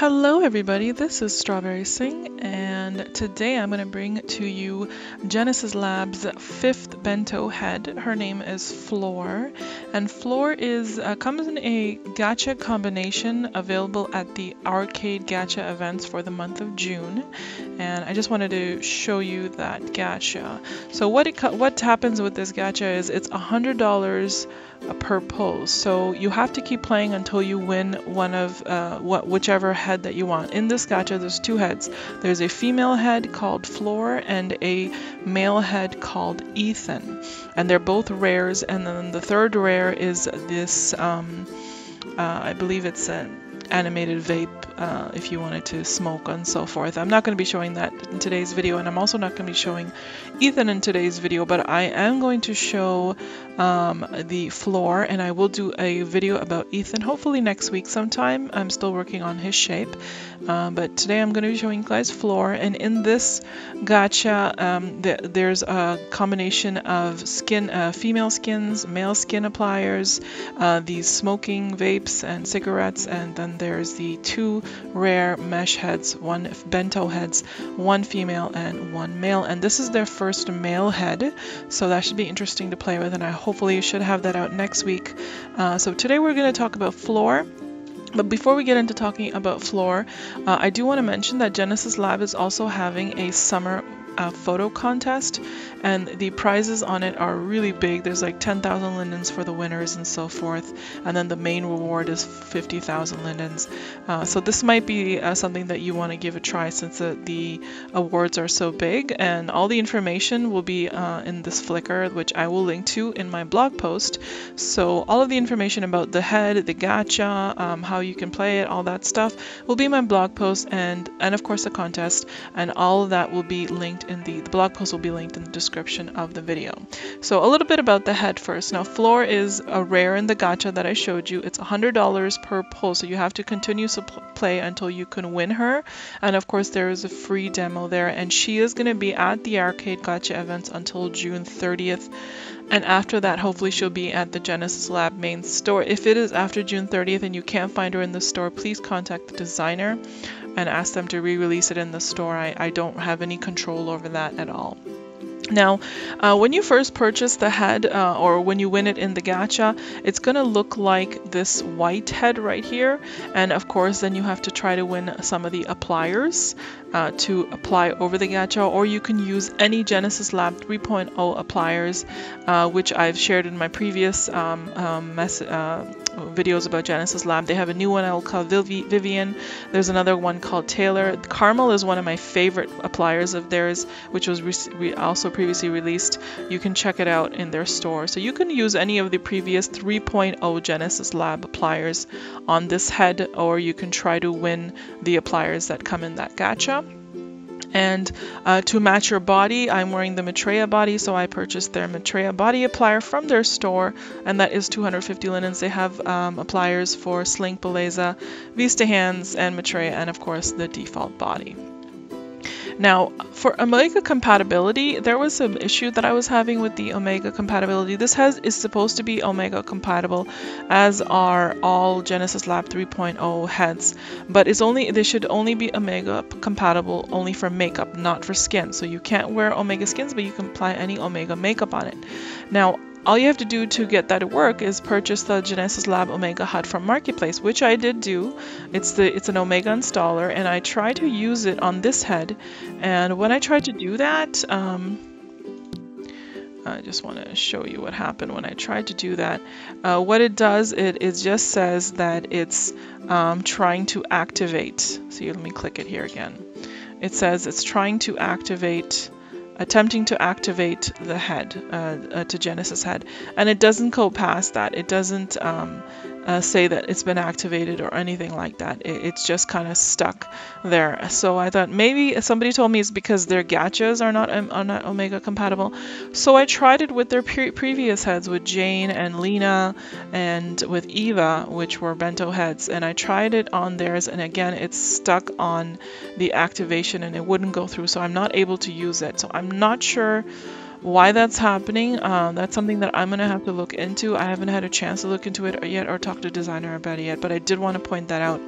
Hello everybody, this is Strawberry Singh, and today I'm going to bring to you Genesis Labs' 5th bento head. Her name is Flor, and Flor comes in a gacha combination available at the arcade gacha events for the month of June, and I just wanted to show you that gacha. So what happens with this gacha is it's $100 per pose, so you have to keep playing until you win one of whichever head that you want. In this gacha there's two heads. There's a female head called Flor and a male head called Ethan, and they're both rares, and then the third rare is this I believe it's an animated vape if you wanted to smoke and so forth. I'm not going to be showing that in today's video, and I'm also not going to be showing Ethan in today's video, but I am going to show the Flor, and I will do a video about Ethan hopefully next week sometime. I'm still working on his shape, but today I'm going to be showing you guys Flor. And in this gacha there's a combination of female skins, male skin appliers, these smoking vapes and cigarettes, and then there's the two rare mesh heads, one bento heads, one female and one male, and this is their first male head, so that should be interesting to play with, and I hopefully should have that out next week. So today we're going to talk about Flor. But before we get into talking about Flor, I do want to mention that Genesis Lab is also having a summer photo contest, and the prizes on it are really big. There's like 10,000 lindens for the winners and so forth, and then the main reward is 50,000 lindens. So this might be something that you want to give a try, since the awards are so big, and all the information will be in this Flickr, which I will link to in my blog post. So all of the information about the head, the gacha, how you can play it, all that stuff will be in my blog post, and of course the contest, and all of that will be linked in the blog post will be linked in the description of the video. So a little bit about the head first. Now Flor is a rare in the gacha that I showed you. It's $100 per pull, so you have to continue to play until you can win her, and of course there is a free demo there, and she is going to be at the arcade gacha events until June 30th, and after that hopefully she'll be at the Genesis Lab main store. If it is after June 30th and you can't find her in the store, please contact the designer and ask them to re-release it in the store. I don't have any control over that at all. Now, when you first purchase the head, or when you win it in the gacha, it's going to look like this white head right here, and of course then you have to try to win some of the appliers to apply over the gacha, or you can use any Genesis Lab 3.0 appliers, which I've shared in my previous videos about Genesis Lab. They have a new one I'll call Vivian. There's another one called Taylor. Caramel is one of my favorite appliers of theirs, which was also previously released. You can check it out in their store. So you can use any of the previous 3.0 Genesis Lab appliers on this head, or you can try to win the appliers that come in that gacha. And to match your body, I'm wearing the Maitreya body, so I purchased their Maitreya body applier from their store, and that is 250 linens. They have appliers for Slink, Beleza, Vista Hands, and Maitreya, and of course the default body. Now, for Omega compatibility, there was some issue that I was having with the Omega compatibility. This is supposed to be Omega compatible, as are all Genesis Lab 3.0 heads, but they should only be Omega compatible only for makeup, not for skin. So you can't wear Omega skins, but you can apply any Omega makeup on it. Now, all you have to do to get that to work is purchase the Genesis Lab Omega HUD from Marketplace, which I did do. It's an Omega installer, and I tried to use it on this head. And when I tried to do that, I just want to show you what happened when I tried to do that. What it does, it just says that it's trying to activate. So let me click it here again. It says it's trying to attempting to activate the head to Genesis head, and it doesn't go past that. It doesn't say that it's been activated or anything like that. It's just kind of stuck there. So I thought maybe somebody told me it's because their gachas are not Omega compatible. So I tried it with their previous heads, with Jane and Lena and with Eva, which were bento heads, and I tried it on theirs, and again it's stuck on the activation and it wouldn't go through, so I'm not able to use it. So I'm not sure Why that's happening, that's something that I'm going to have to look into. I haven't had a chance to look into it yet or talk to a designer about it yet, but I did want to point that out.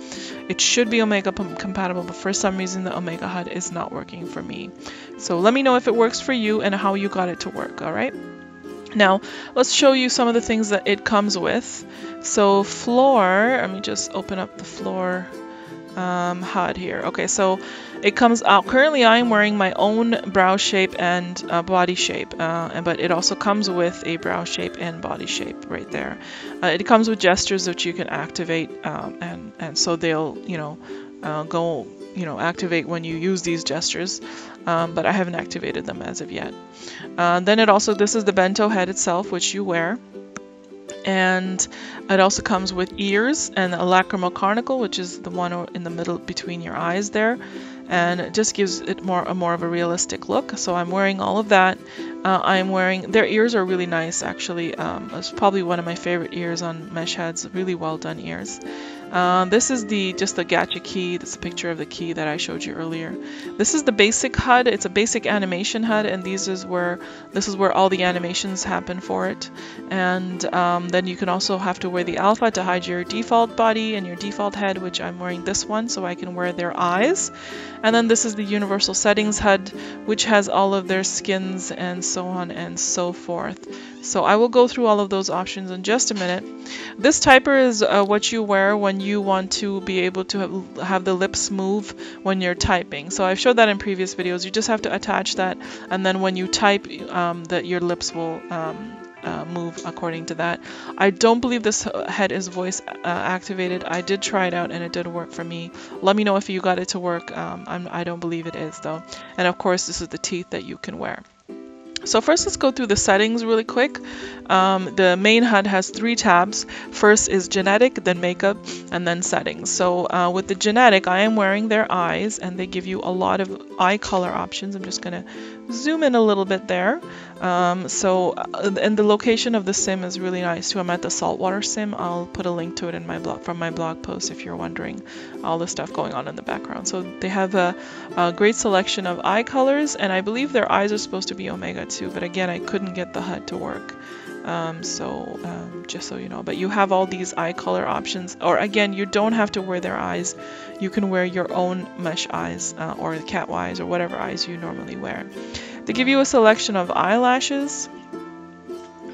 It should be Omega compatible, but for some reason the Omega HUD is not working for me. So let me know if it works for you and how you got it to work, all right? Now, let's show you some of the things that it comes with. So Flor, let me just open up the Flor HUD here. Okay, so it comes out. Currently, I'm wearing my own brow shape and body shape, but it also comes with a brow shape and body shape right there. It comes with gestures which you can activate, and so they'll, go, activate when you use these gestures. But I haven't activated them as of yet. Then this is the bento head itself, which you wear. And it also comes with ears and a lacrimal carnacle, which is the one in the middle between your eyes there, and it just gives it more of a realistic look. So I'm wearing all of that. I'm wearing, their ears are really nice actually. It's probably one of my favorite ears on mesh heads, really well done ears. This is just the gacha key. That's a picture of the key that I showed you earlier. This is the basic HUD. It's a basic animation HUD, and this is where all the animations happen for it. And then you can also have to wear the alpha to hide your default body and your default head, which I'm wearing this one so I can wear their eyes. And then this is the universal settings HUD, which has all of their skins and so on and so forth. So I will go through all of those options in just a minute. This typer is what you wear when you want to be able to have the lips move when you're typing. So I've showed that in previous videos. You just have to attach that, and then when you type, your lips will move according to that. I don't believe this head is voice activated. I did try it out and it did work for me. Let me know if you got it to work. I don't believe it is though. And of course, this is the teeth that you can wear. So first, let's go through the settings really quick. The main HUD has 3 tabs. First is genetic, then makeup, and then settings. So with the genetic, I am wearing their eyes, and they give you a lot of eye color options. I'm just going to zoom in a little bit there. And the location of the sim is really nice too. I'm at the saltwater sim. I'll put a link to it in my blog, from my blog post if you're wondering all the stuff going on in the background. So they have a great selection of eye colors, and I believe their eyes are supposed to be Omega too, but again, I couldn't get the HUD to work. Just so you know, but you have all these eye color options, or again, you don't have to wear their eyes. You can wear your own mesh eyes or the cat eyes or whatever eyes you normally wear. They give you a selection of eyelashes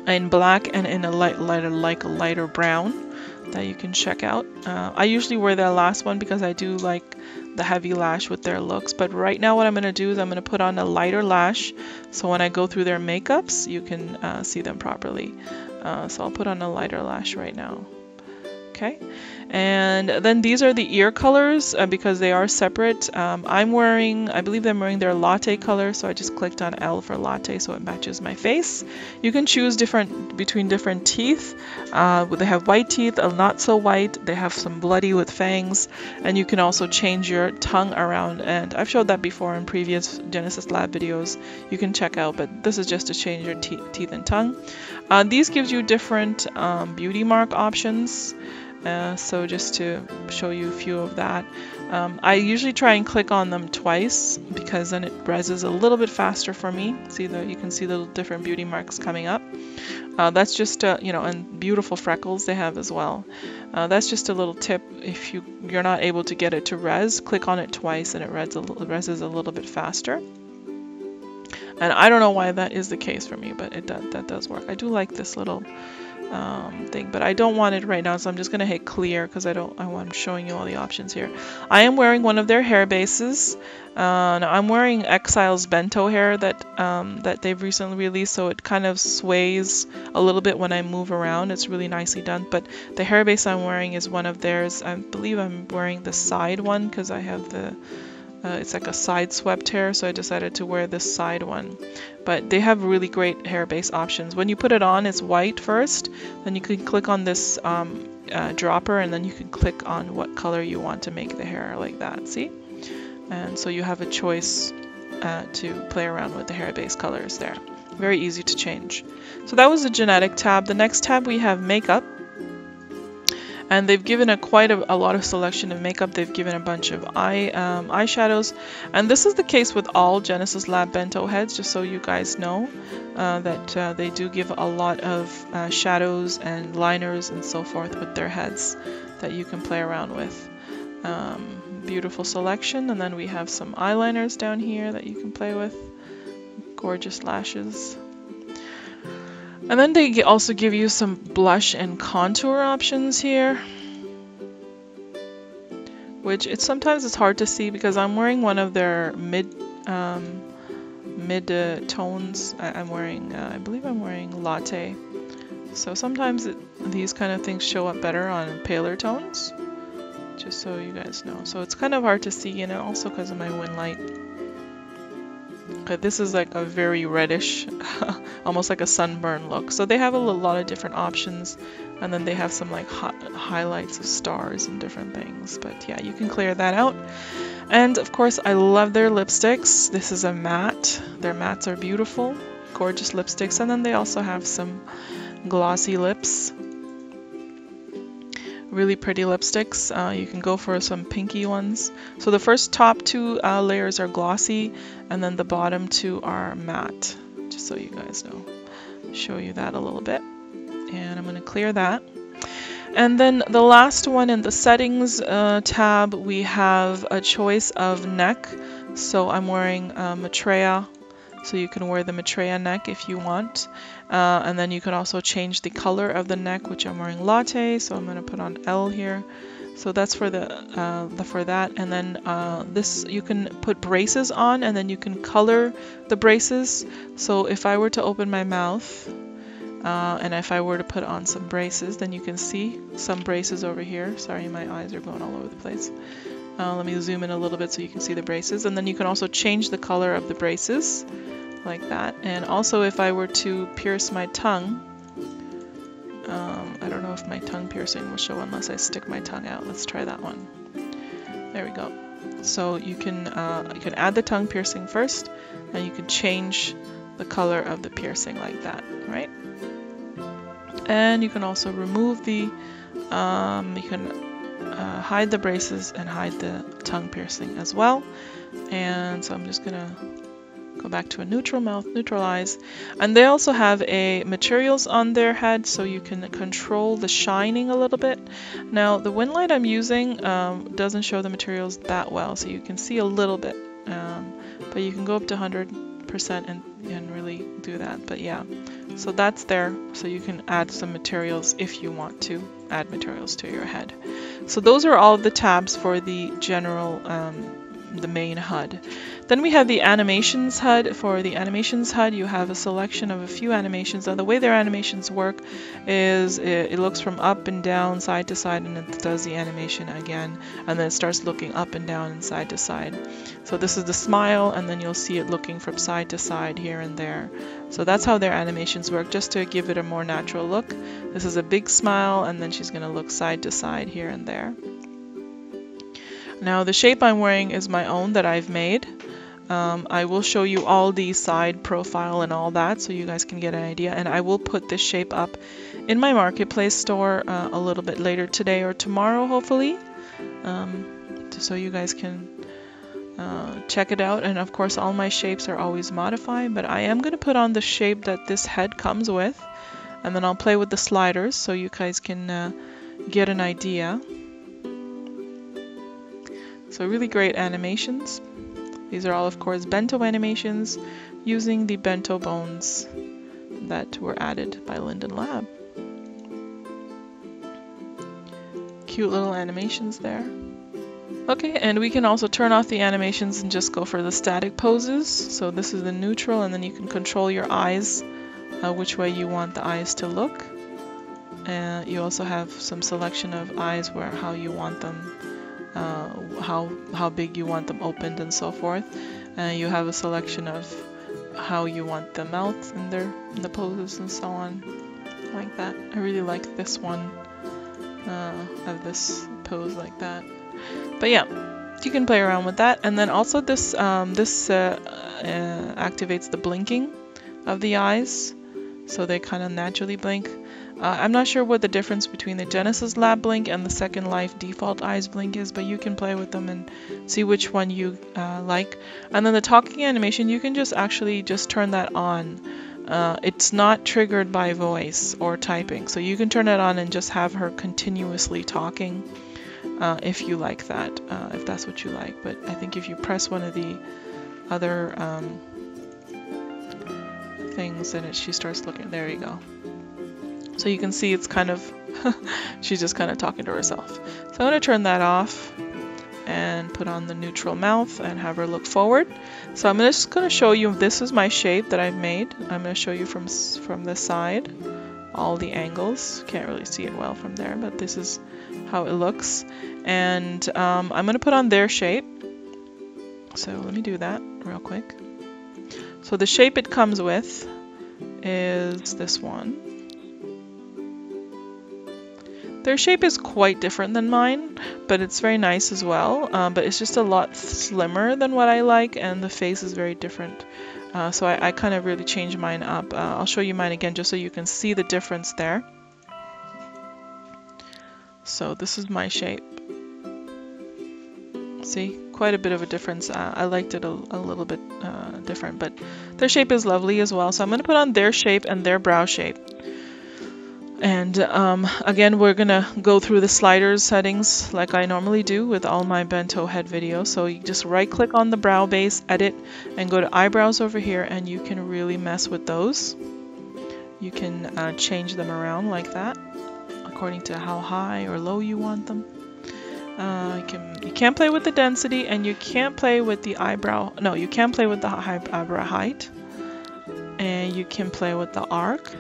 in black and in a lighter brown that you can check out. I usually wear that last one because I do like the heavy lash with their looks, but right now what I'm going to do is I'm going to put on a lighter lash so when I go through their makeups you can see them properly. So I'll put on a lighter lash right now. Okay, and then these are the ear colors because they are separate. I believe I'm wearing their latte color, so I just clicked on L for latte so it matches my face. You can choose between different teeth. They have white teeth, not so white. They have some bloody with fangs, and you can also change your tongue around, and I've showed that before in previous Genesis Lab videos. You can check out, but this is just to change your teeth and tongue. These gives you different beauty mark options. So just to show you a few of that, I usually try and click on them twice because then it reses a little bit faster for me. You can see the different beauty marks coming up. That's just and beautiful freckles they have as well. That's just a little tip. If you're not able to get it to res, click on it twice and it reses a little bit faster. And I don't know why that is the case for me, but that does work. I do like this little thing, but I don't want it right now, so I'm just going to hit clear because I'm showing you all the options here. I am wearing one of their hair bases. Now I'm wearing Exile's Bento hair that they've recently released, so it kind of sways a little bit when I move around. It's really nicely done, but the hair base I'm wearing is one of theirs. I believe I'm wearing the side one because I have it's like a side swept hair, so I decided to wear this side one. But they have really great hair base options. When you put it on, it's white first, then you can click on this dropper, and then you can click on what color you want to make the hair like that, see? And so you have a choice to play around with the hair base colors there. Very easy to change. So that was the genetic tab. The next tab we have makeup. And they've given quite a lot of selection of makeup. They've given a bunch of eyeshadows, and this is the case with all Genesis Lab Bento heads, just so you guys know that they do give a lot of shadows and liners and so forth with their heads that you can play around with. Beautiful selection. And then we have some eyeliners down here that you can play with. Gorgeous lashes. And then they also give you some blush and contour options here, which sometimes it's hard to see because I'm wearing one of their mid tones. I believe I'm wearing latte, so sometimes these kind of things show up better on paler tones, just so you guys know. So it's kind of hard to see, and also because of my win light. Okay, this is like a very reddish, almost like a sunburn look. So they have a lot of different options, and then they have some like highlights of stars and different things. But yeah, you can clear that out. And of course, I love their lipsticks. This is a matte. Their mattes are beautiful, gorgeous lipsticks. And then they also have some glossy lips. Really pretty lipsticks. You can go for some pinky ones. So the top two layers are glossy, and then the bottom two are matte, just so you guys know. Show you that a little bit. And I'm going to clear that. And then the last one in the settings tab, we have a choice of neck. So I'm wearing Maitreya. So you can wear the Maitreya neck if you want. And then you can also change the color of the neck, which I'm wearing latte, so I'm going to put on L here. So that's for for that. And then this, you can put braces on, and then you can color the braces. So if I were to open my mouth, and if I were to put on some braces, then you can see some braces over here. Sorry, my eyes are going all over the place. Let me zoom in a little bit so you can see the braces. And then you can also change the color of the braces, like that. And also, if I were to pierce my tongue, I don't know if my tongue piercing will show unless I stick my tongue out. Let's try that one. There we go. So you can add the tongue piercing first, and you can change the color of the piercing like that, right? And you can also remove the, you can hide the braces and hide the tongue piercing as well. And so I'm just gonna go back to a neutral mouth, neutral eyes. And they also have a materials on their head, so you can control the shining a little bit. Now the win light I'm using doesn't show the materials that well, so you can see a little bit, but you can go up to 100% and really do that. But yeah, so that's there, so you can add some materials if you want to add materials to your head. So those are all of the tabs for the general the main HUD. Then we have the animations HUD. For the animations HUD, you have a selection of a few animations. Now the way their animations work is it looks from up and down, side to side, and it does the animation again, and then it starts looking up and down and side to side. So this is the smile, and then you'll see it looking from side to side here and there. So that's how their animations work, just to give it a more natural look. This is a big smile, and then she's going to look side to side here and there. Now the shape I'm wearing is my own that I've made. I will show you all the side profile and all that, so you guys can get an idea. And I will put this shape up in my marketplace store a little bit later today or tomorrow, hopefully, so you guys can check it out. And of course, all my shapes are always modified, but I am going to put on the shape that this head comes with, and then I'll play with the sliders so you guys can get an idea. So really great animations. These are all, of course, bento animations using the bento bones that were added by Linden Lab. Cute little animations there. Okay, and we can also turn off the animations and just go for the static poses. So this is the neutral, and then you can control your eyes, which way you want the eyes to look. You also have some selection of eyes where how you want them, how big you want them opened and so forth. You have a selection of how you want the mouth in the poses and so on, like that. I really like this one of this pose like that. But yeah, you can play around with that. And then also this activates the blinking of the eyes, so they kind of naturally blink. I'm not sure what the difference between the Genesis Lab blink and the Second Life default eyes blink is, but you can play with them and see which one you like. And then the talking animation, you can just actually just turn that on. It's not triggered by voice or typing, so you can turn it on and just have her continuously talking if you like that, if that's what you like. But I think if you press one of the other things, then she starts looking. There you go. So you can see it's kind of, she's just kind of talking to herself. So I'm going to turn that off and put on the neutral mouth and have her look forward. So I'm just going to show you, this is my shape that I've made. I'm going to show you from the side, all the angles. Can't really see it well from there, but this is how it looks. And I'm going to put on their shape. So let me do that real quick. So the shape it comes with is this one. Their shape is quite different than mine, but it's very nice as well. But it's just a lot slimmer than what I like, and the face is very different. So I kind of really changed mine up. I'll show you mine again just so you can see the difference there. So this is my shape. See, quite a bit of a difference. I liked it a little bit different, but their shape is lovely as well. So I'm going to put on their shape and their brow shape. And again, we're gonna go through the sliders settings like I normally do with all my bento head videos. So you just right click on the brow base, edit, and go to eyebrows over here, and you can really mess with those. You can change them around like that according to how high or low you want them. You can't play with the density, and you can't play with the eyebrow. No, you can't play with the eyebrow height, and you can play with the arc.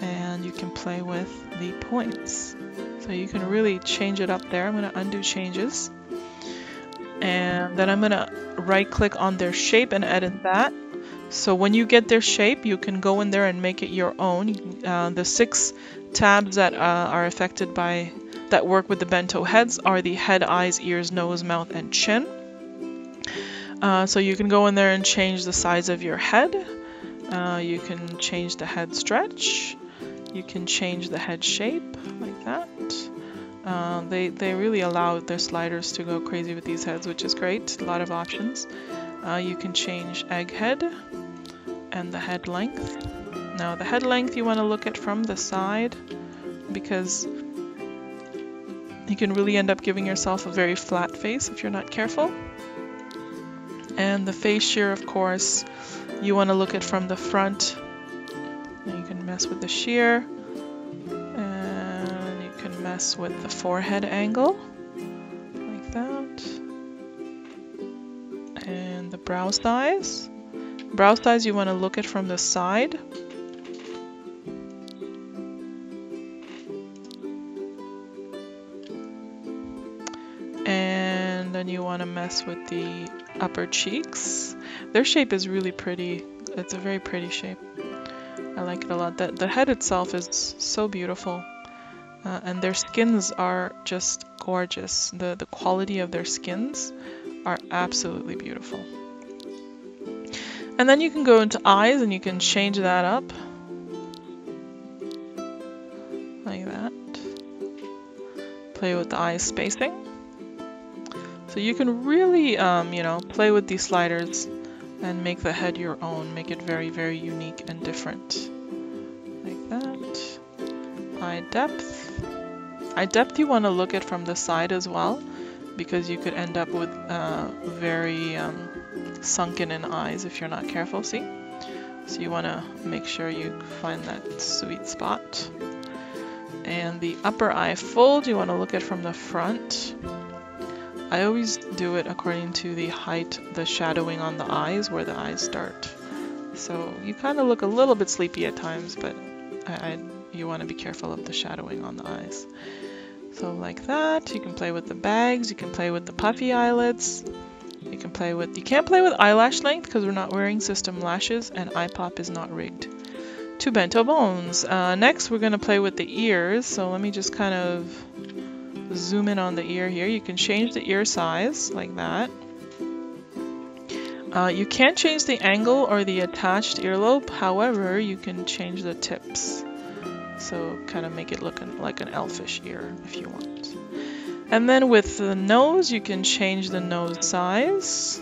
And you can play with the points. So you can really change it up there. I'm going to undo changes. And then I'm going to right click on their shape and edit that. So when you get their shape, you can go in there and make it your own. The 6 tabs that are affected by, that work with the bento heads are the head, eyes, ears, nose, mouth, and chin. So you can go in there and change the size of your head. You can change the head stretch. You can change the head shape like that. They really allow their sliders to go crazy with these heads, which is great. A lot of options. You can change egg head and the head length. Now the head length you want to look at from the side, because you can really end up giving yourself a very flat face if you're not careful. And the face shear, of course, you want to look at from the front. You can mess with the shear, and you can mess with the forehead angle like that, and the brow size. Brow size you want to look at from the side, and then you want to mess with the upper cheeks. Their shape is really pretty. It's a very pretty shape. I like it a lot. The head itself is so beautiful, and their skins are just gorgeous. The quality of their skins are absolutely beautiful. And then you can go into eyes and you can change that up like that. Play with the eye spacing. So you can really, you know, play with these sliders and make the head your own, make it very, very unique and different. Like that. Eye depth. Eye depth you want to look at from the side as well, because you could end up with very sunken in eyes if you're not careful, see? So you want to make sure you find that sweet spot. And the upper eye fold you want to look at from the front. I always do it according to the height, the shadowing on the eyes, where the eyes start. So you kind of look a little bit sleepy at times, but you want to be careful of the shadowing on the eyes. So like that, you can play with the bags, you can play with the puffy eyelids, you can't play with eyelash length because we're not wearing system lashes, and eye pop is not rigged to bento bones. Next we're going to play with the ears, so let me just kind of zoom in on the ear here. You can change the ear size like that. You can't change the angle or the attached earlobe, however you can change the tips. So kind of make it look like an elfish ear if you want. And then with the nose, you can change the nose size.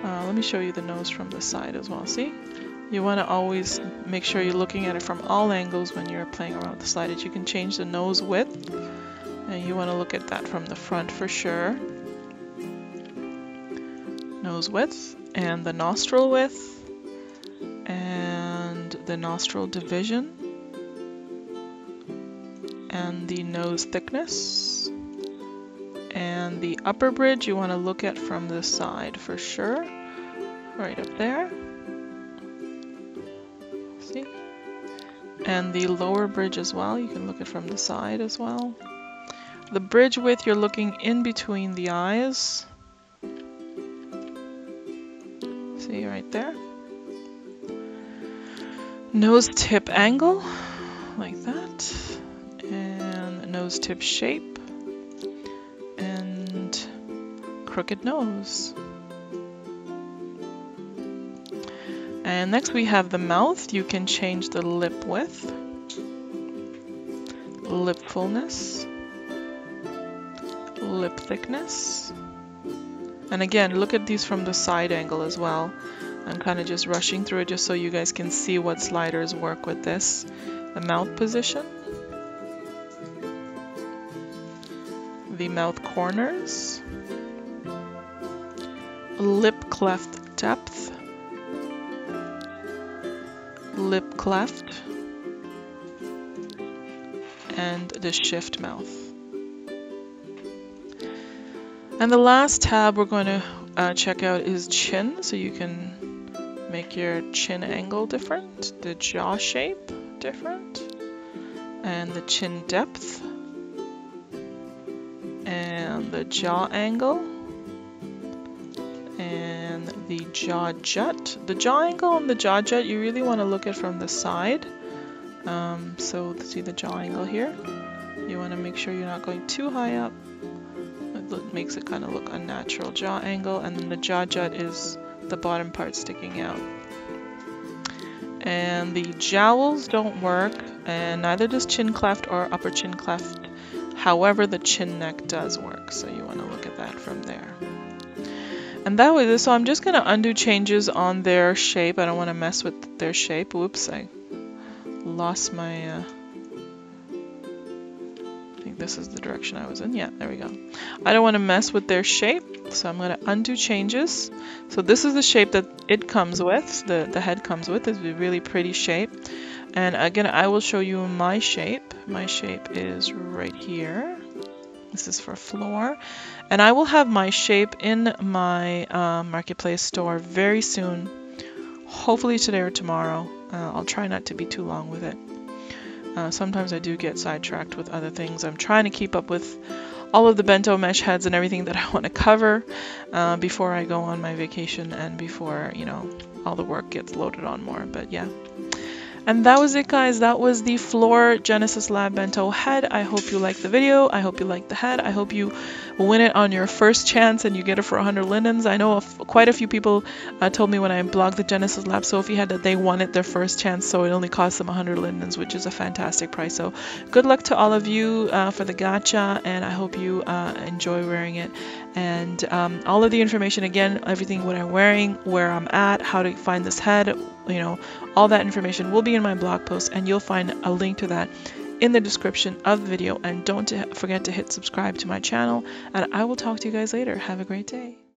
Let me show you the nose from the side as well. See? You want to always make sure you're looking at it from all angles when you're playing around with the slide edge. You can change the nose width, and you want to look at that from the front for sure. Nose width, and the nostril width, and the nostril division, and the nose thickness, and the upper bridge you want to look at from the side for sure, right up there. See? And the lower bridge as well, you can look at from the side as well. The bridge width, you're looking in between the eyes. See right there? Nose tip angle, like that. And nose tip shape. And crooked nose. And next we have the mouth. You can change the lip width, lip fullness, lip thickness. And again, look at these from the side angle as well. I'm kind of just rushing through it just so you guys can see what sliders work with this. The mouth position, the mouth corners, lip cleft depth, lip cleft, and the shift mouth. And the last tab we're going to check out is chin, so you can make your chin angle different, the jaw shape different, and the chin depth, and the jaw angle, and the jaw jut. The jaw angle and the jaw jut you really want to look at from the side. So see the jaw angle here? You want to make sure you're not going too high up. It makes it kind of look unnatural. Jaw angle, and then the jaw jut is the bottom part sticking out. And the jowls don't work, and neither does chin cleft or upper chin cleft. However, the chin neck does work, so you want to look at that from there. And that was it. So I'm just going to undo changes on their shape. I don't want to mess with their shape. Whoops, I lost my... I think this is the direction I was in. Yeah, there we go. I don't want to mess with their shape, so I'm going to undo changes. So this is the shape that it comes with, the head comes with. It's a really pretty shape. And again, I will show you my shape. My shape is right here. This is for Flor. And I will have my shape in my marketplace store very soon. Hopefully today or tomorrow. I'll try not to be too long with it. Sometimes I do get sidetracked with other things. I'm trying to keep up with all of the bento mesh heads and everything that I want to cover before I go on my vacation and before, you know, all the work gets loaded on more. But yeah. And that was it, guys. That was the Flor Genesis Lab Bento head. I hope you liked the video. I hope you liked the head. I hope you win it on your first chance and you get it for 100 lindens. I know quite a few people told me when I blogged the Genesis Lab Sophie head that they won it their first chance, so it only cost them 100 lindens, which is a fantastic price. So good luck to all of you for the gacha, and I hope you enjoy wearing it. And all of the information, again, everything what I'm wearing, where I'm at, how to find this head, you know, all that information will be in my blog post, and you'll find a link to that in the description of the video. And don't forget to hit subscribe to my channel, and I will talk to you guys later. Have a great day.